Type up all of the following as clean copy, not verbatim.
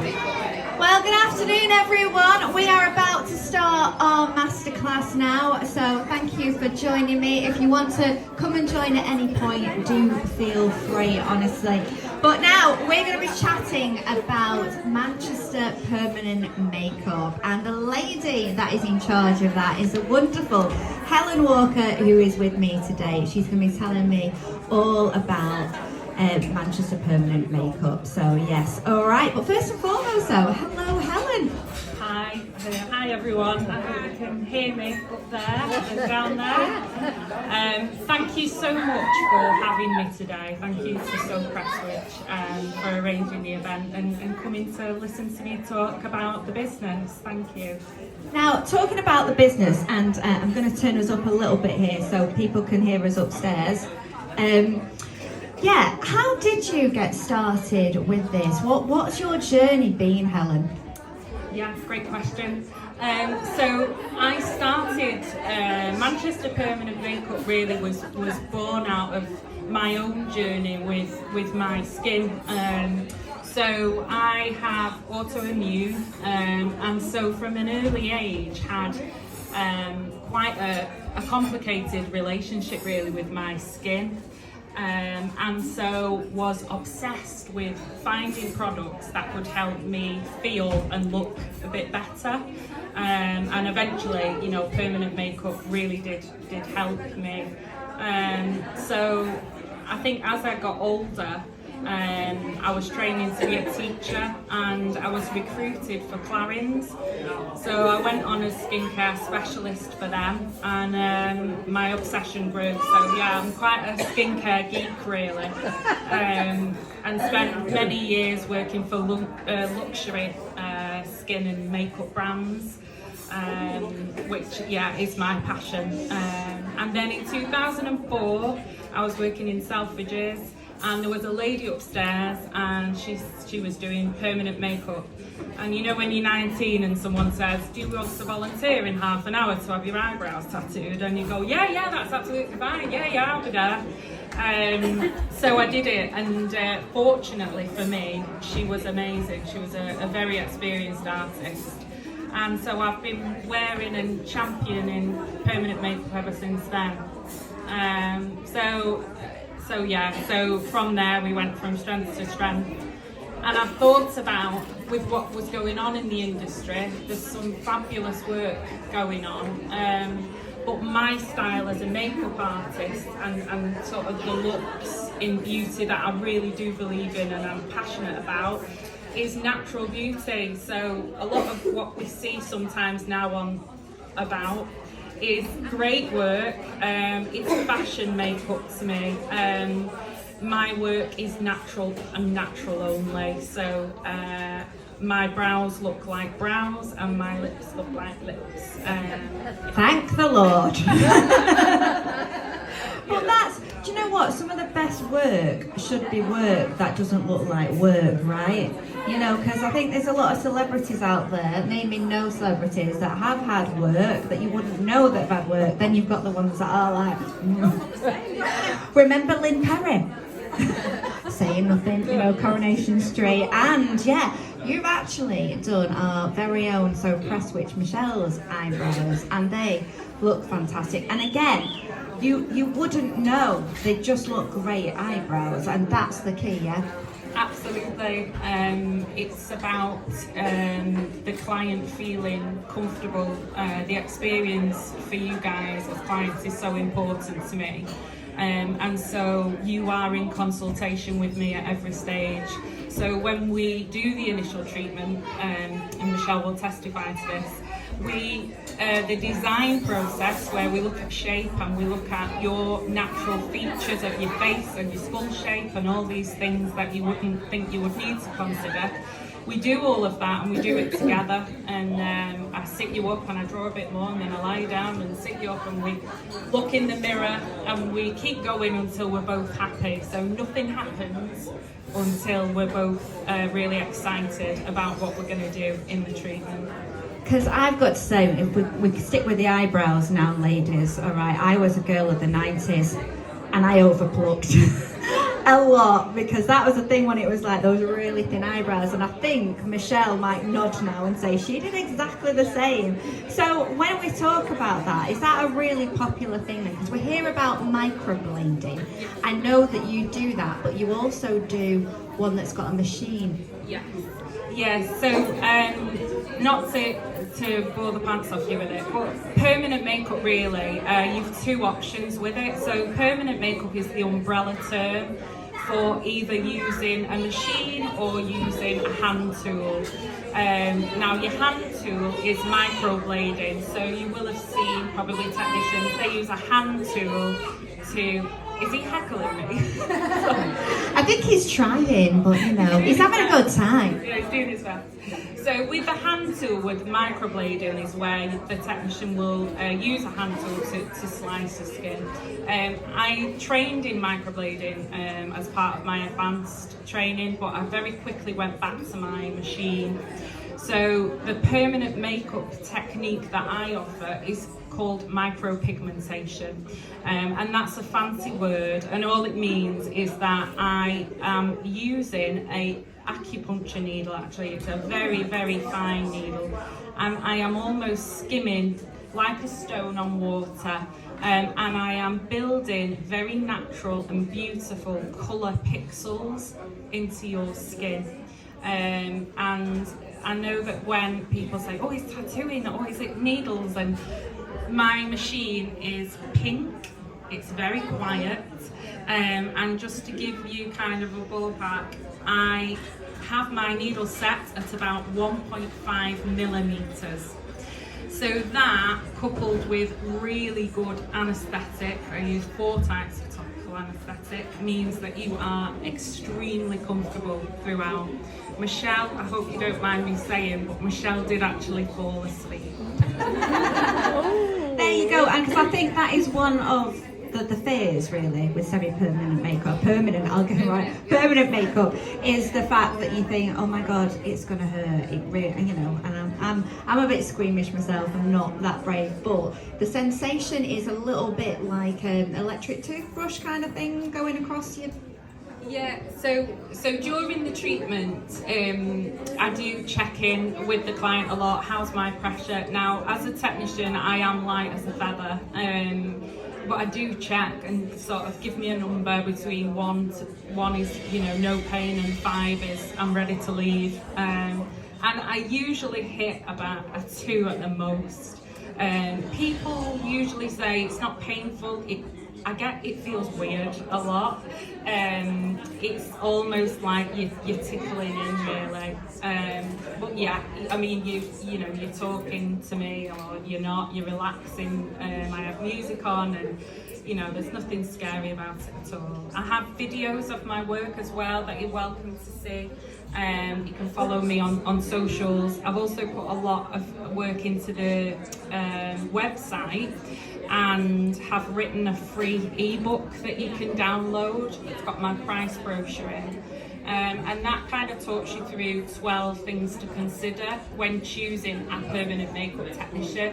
Well, good afternoon, everyone. We are about to start our masterclass now, so thank you for joining me. If you want to come and join at any point, do feel free, honestly. But now we're going to be chatting about Manchester permanent makeup, and the lady that is in charge of that is the wonderful Helen Walker, who is with me today. She's going to be telling me all about Manchester permanent makeup. So yes, all right. But first and foremost, though, hello, Helen. Hi everyone. I hope you can hear me up there and down there. Thank you so much for having me today. Thank you to So Prestwich for arranging the event and coming to listen to me talk about the business. Thank you. Now, talking about the business, and I'm going to turn us up a little bit here so people can hear us upstairs. Yeah, how did you get started with this? What's your journey been, Helen? Yeah, great question. So I started Manchester Permanent Makeup really was born out of my own journey with my skin. So I have autoimmune, and so from an early age had quite a complicated relationship really with my skin. And so was obsessed with finding products that would help me feel and look a bit better, and eventually, you know, permanent makeup really did help me. So I think as I got older, I was training to be a teacher, and I was recruited for Clarins. So I went on as skincare specialist for them, and my obsession grew. So yeah, I'm quite a skincare geek really, and spent many years working for luxury skin and makeup brands, which yeah is my passion. And then in 2004, I was working in Selfridges. And there was a lady upstairs, and she was doing permanent makeup. And you know when you're 19 and someone says, do you want to volunteer in half an hour to have your eyebrows tattooed? And you go, yeah, that's absolutely fine. Yeah, I'll be there. So I did it, and fortunately for me, she was amazing. She was a very experienced artist. And so I've been wearing and championing permanent makeup ever since then. So from there we went from strength to strength, and I thought about, with what was going on in the industry, there's some fabulous work going on, but my style as a makeup artist and sort of the looks in beauty that I really do believe in and I'm passionate about is natural beauty. So a lot of what we see sometimes now about is great work. It's fashion makeup to me. My work is natural and natural only. So my brows look like brows and my lips look like lips. Thank the Lord. But do you know what? Some of the best work should be work that doesn't look like work, right? You know, because I think there's a lot of celebrities out there, naming no celebrities, that have had work that you wouldn't know that have had work. Then you've got the ones that are like, remember Lynn Perry? Saying nothing, you know, Coronation Street. And yeah, you've actually done our very own So Prestwich Michelle's eyebrows, and they look fantastic. And again, you wouldn't know, they just look great eyebrows, and that's the key, yeah? Absolutely. It's about the client feeling comfortable. The experience for you guys as clients is so important to me. And so you are in consultation with me at every stage. So when we do the initial treatment, and Michelle will testify to this, the design process where we look at shape and we look at your natural features of your face and your skull shape and all these things that you wouldn't think you would need to consider. We do all of that and we do it together, and I sit you up and I draw a bit more, and then I lie down and sit you up, and we look in the mirror and we keep going until we're both happy. So nothing happens until we're both really excited about what we're going to do in the treatment. Because I've got to say, if we stick with the eyebrows now, ladies, all right, I was a girl of the 90s and I overplucked. a lot, because that was the thing when it was like those really thin eyebrows, and I think Michelle might nod now and say she did exactly the same. So when we talk about that, is that a really popular thing then? Because we hear about microblading. I know that you do that, but you also do one that's got a machine. Yeah, so not to bore the pants off you with it, but permanent makeup really, you've two options with it. So permanent makeup is the umbrella term for either using a machine or using a hand tool. Now your hand tool is microblading, so you will have seen probably technicians, they use a hand tool to... Is he heckling me? I think he's trying, but you know, he's having a good time. Yeah, he's doing his best. So with the hand tool, with microblading, is where the technician will use a hand tool to slice the skin. I trained in microblading as part of my advanced training, but I very quickly went back to my machine. So the permanent makeup technique that I offer is called micropigmentation, and that's a fancy word, and all it means is that I am using a acupuncture needle. Actually, it's a very, very fine needle, and I am almost skimming like a stone on water, and I am building very natural and beautiful colour pixels into your skin. And I know that when people say, oh, it's tattooing, or is it needles, and my machine is pink, it's very quiet, and just to give you kind of a ballpark, I have my needle set at about 1.5 millimeters. So that, coupled with really good anaesthetic, I use 4 types of topical anaesthetic, means that you are extremely comfortable throughout. Michelle, I hope you don't mind me saying, but Michelle did actually fall asleep. There you go, and because I think that is one of the fears really with semi-permanent makeup. Permanent makeup is the fact that you think, oh my god, it's gonna hurt. It really, you know, and I'm a bit squeamish myself. I'm not that brave, but the sensation is a little bit like an electric toothbrush kind of thing going across your... Yeah, so during the treatment, I do check in with the client a lot. How's my pressure? Now, as a technician, I am light as a feather, but I do check and sort of give me a number between 1 is, you know, no pain, and 5 is I'm ready to leave. And I usually hit about a 2 at the most. People usually say it's not painful. It feels weird a lot. It's almost like you're tickling in really. But yeah, I mean, you know, you're talking to me or you're not, you're relaxing. I have music on, and you know, there's nothing scary about it at all. I have videos of my work as well that you're welcome to see. You can follow me on socials. I've also put a lot of work into the website, and have written a free ebook that you can download. It's got my price brochure in, and that kind of talks you through 12 things to consider when choosing a permanent makeup technician.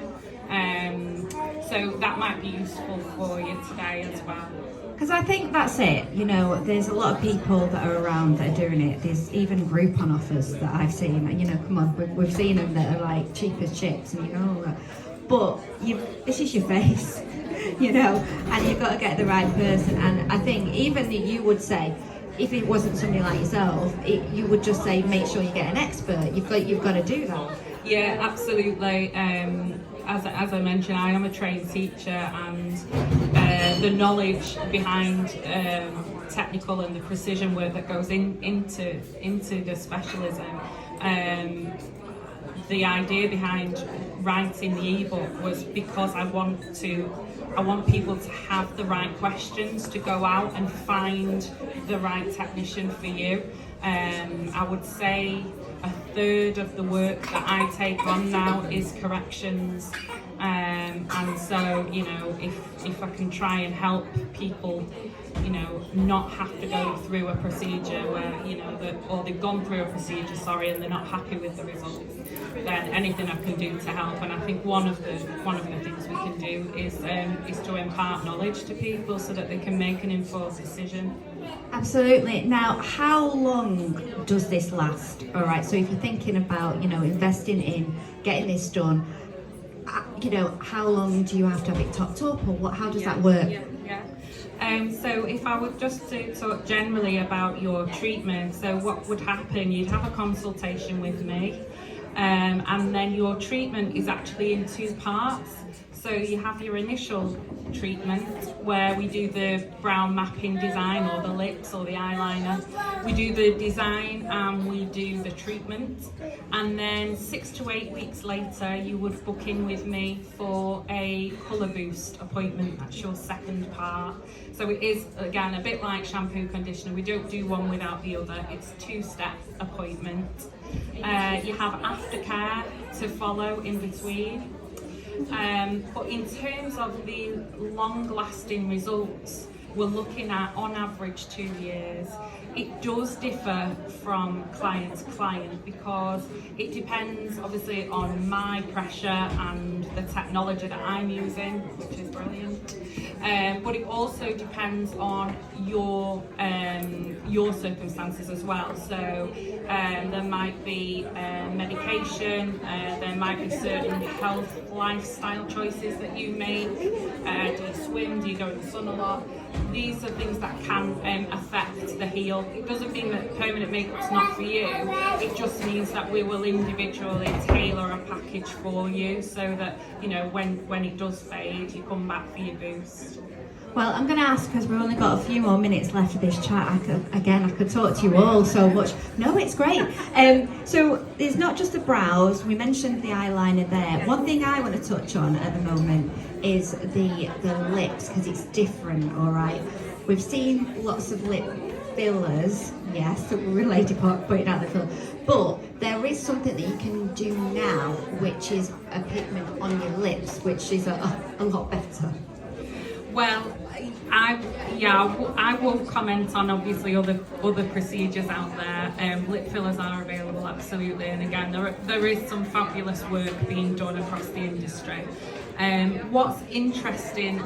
So that might be useful for you today as well. Because I think that's it, you know, there's a lot of people that are around that are doing it. There's even Groupon offers that I've seen, and you know, come on, we've seen them that are like cheap as chips, and you know, but this is your face, you know, and you've got to get the right person. And I think even you would say, if it wasn't somebody like yourself, you would just say, make sure you get an expert. You've got to do that. Yeah, absolutely. As I mentioned, I am a trained teacher, and the knowledge behind technical and the precision work that goes into the specialism. The idea behind writing the ebook was because I want people to have the right questions to go out and find the right technician for you. I would say 1/3 of the work that I take on now is corrections, and so, you know, if I can try and help people, you know, not have to go through a procedure where, you know, or they've gone through a procedure, and they're not happy with the results, then anything I can do to help. And I think one of the things we can do is to impart knowledge to people so that they can make an informed decision. Absolutely. Now, how long does this last? All right, so if you're thinking about, investing in getting this done, how long do you have to have it topped up, or how does that work? So if I were just to talk generally about your treatment, so what would happen, you'd have a consultation with me, and then your treatment is actually in 2 parts. So you have your initial treatment where we do the brown mapping design, or the lips or the eyeliner. We do the design and we do the treatment, and then 6 to 8 weeks later you would book in with me for a colour boost appointment. That's your second part. So it is, again, a bit like shampoo, conditioner. We don't do one without the other. It's 2-step appointment. You have aftercare to follow in between. But in terms of the long-lasting results, we're looking at, on average, 2 years. It does differ from client to client because it depends obviously on my pressure and the technology that I'm using, which is brilliant. But it also depends on your circumstances as well. So there might be medication, there might be certain health lifestyle choices that you make. Do you swim? Do you go in the sun a lot? These are things that can affect the heel. It doesn't mean that permanent makeup's not for you. It just means that we will individually tailor a package for you so that, when it does fade, you come back for your boost. Well, I'm going to ask, because we've only got a few more minutes left of this chat. I could talk to you all so much. No, it's great. So there's not just the brows. We mentioned the eyeliner there. One thing I want to touch on at the moment is the lips, because it's different, all right? We've seen lots of lip fillers, yes, that were related to putting out the filler. But there is something that you can do now, which is a pigment on your lips, which is a lot better. Well, I won't comment on obviously other procedures out there. Lip fillers are available, absolutely, and again there is some fabulous work being done across the industry. What's interesting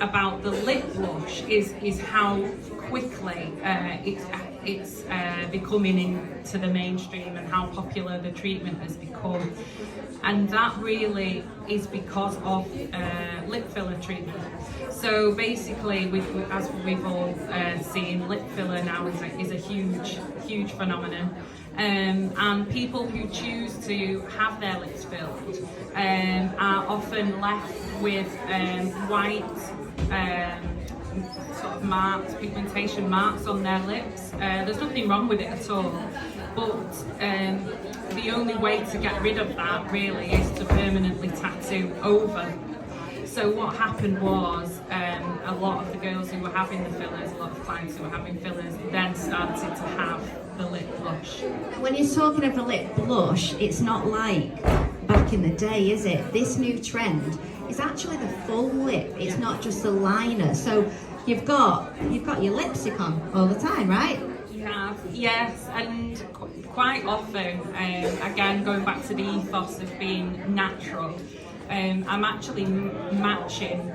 about the lip blush is how quickly it's becoming into the mainstream and how popular the treatment has become. And that really is because of lip filler treatment. So basically, as we've all seen, lip filler now is a huge phenomenon. And people who choose to have their lips filled are often left with white sort of marks, pigmentation marks on their lips. There's nothing wrong with it at all, but the only way to get rid of that really is to permanently tattoo over. So what happened was a lot of the girls who were having the fillers, a lot of clients who were having fillers, then started to have the lip blush. When you're talking of a lip blush, it's not like back in the day, is it? This new trend is actually the full lip. It's not just the liner. So you've got your lipstick on all the time, right? Yes, and quite often, again going back to the ethos of being natural, I'm actually matching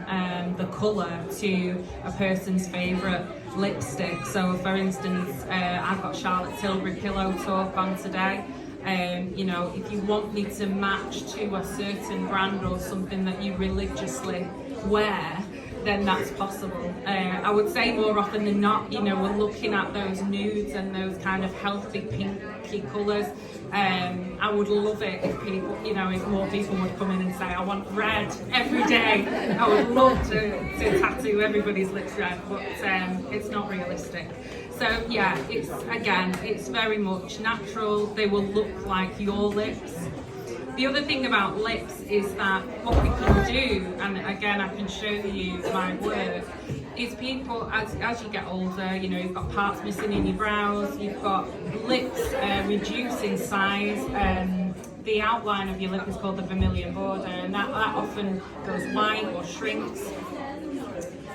the colour to a person's favourite lipstick. So for instance, I've got Charlotte Tilbury Pillow Talk on today. If you want me to match to a certain brand or something that you religiously wear, then that's possible. I would say more often than not, we're looking at those nudes and those kind of healthy pinky colours. I would love it if people, if more people would come in and say, I want red every day. I would love to tattoo everybody's lips red, but it's not realistic. So yeah, it's very much natural. They will look like your lips. The other thing about lips is that what we can do, and again I can show you my work, is people, as you get older, you've got parts missing in your brows, you've got lips reduce in size. The outline of your lip is called the vermilion border, and that often goes white or shrinks.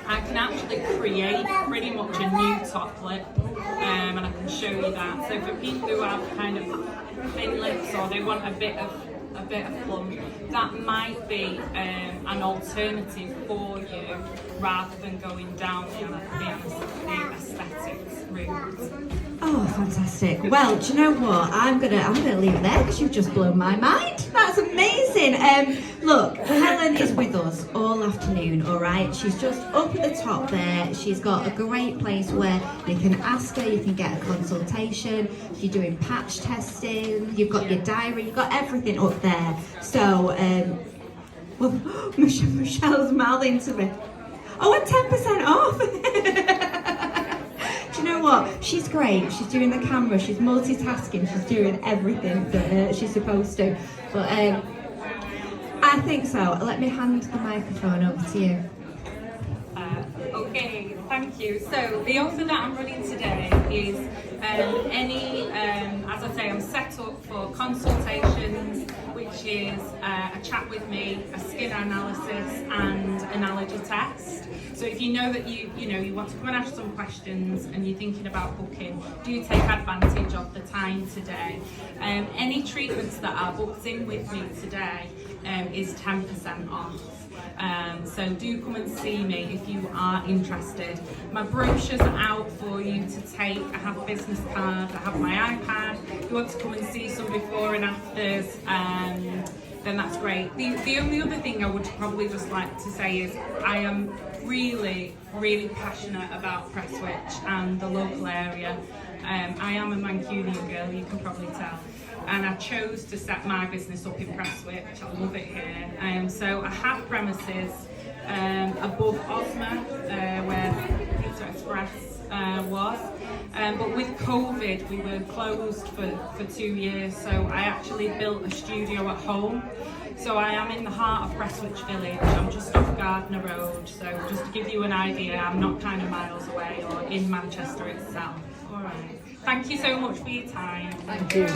I can actually create pretty much a new top lip, and I can show you that. So for people who have kind of thin lips or they want a bit of a bit of plum, that might be an alternative for you rather than going down the aesthetics route. Oh, fantastic. Well, do you know what? I'm gonna leave it there because you've just blown my mind. That's amazing. Look, Helen is with us all afternoon, all right? She's just up at the top there. She's got a great place where you can ask her, you can get a consultation. You're doing patch testing, you've got your diary, you've got everything up there. So, well, Michelle's mouthing to me. Oh, and 10% off. Do you know what? She's great. She's doing the camera. She's multitasking. She's doing everything that she's supposed to. But I think so. Let me hand the microphone over to you. Okay, thank you. So the offer that I'm running today is as I say, I'm set up for consultations, which is a chat with me, a skin analysis, and an allergy test. So if you know that you want to come and ask some questions and you're thinking about booking, do take advantage of the time today. Any treatments that are booked in with me today is 10% off. So do come and see me if you are interested. My brochures are out for you to take. I have a business card, I have my iPad. If you want to come and see some before and afters, then that's great. The only other thing I would probably just like to say is I am really, really passionate about Prestwich and the local area. I am a Mancunian girl, you can probably tell. And I chose to set my business up in Prestwich. I love it here. So I have premises above Osma, where Pizza Express was. But with COVID, we were closed for 2 years. So I actually built a studio at home. So I am in the heart of Prestwich Village. I'm just off Gardner Road. So just to give you an idea, I'm not kind of miles away or in Manchester itself. All right. Thank you so much for your time. Thank you.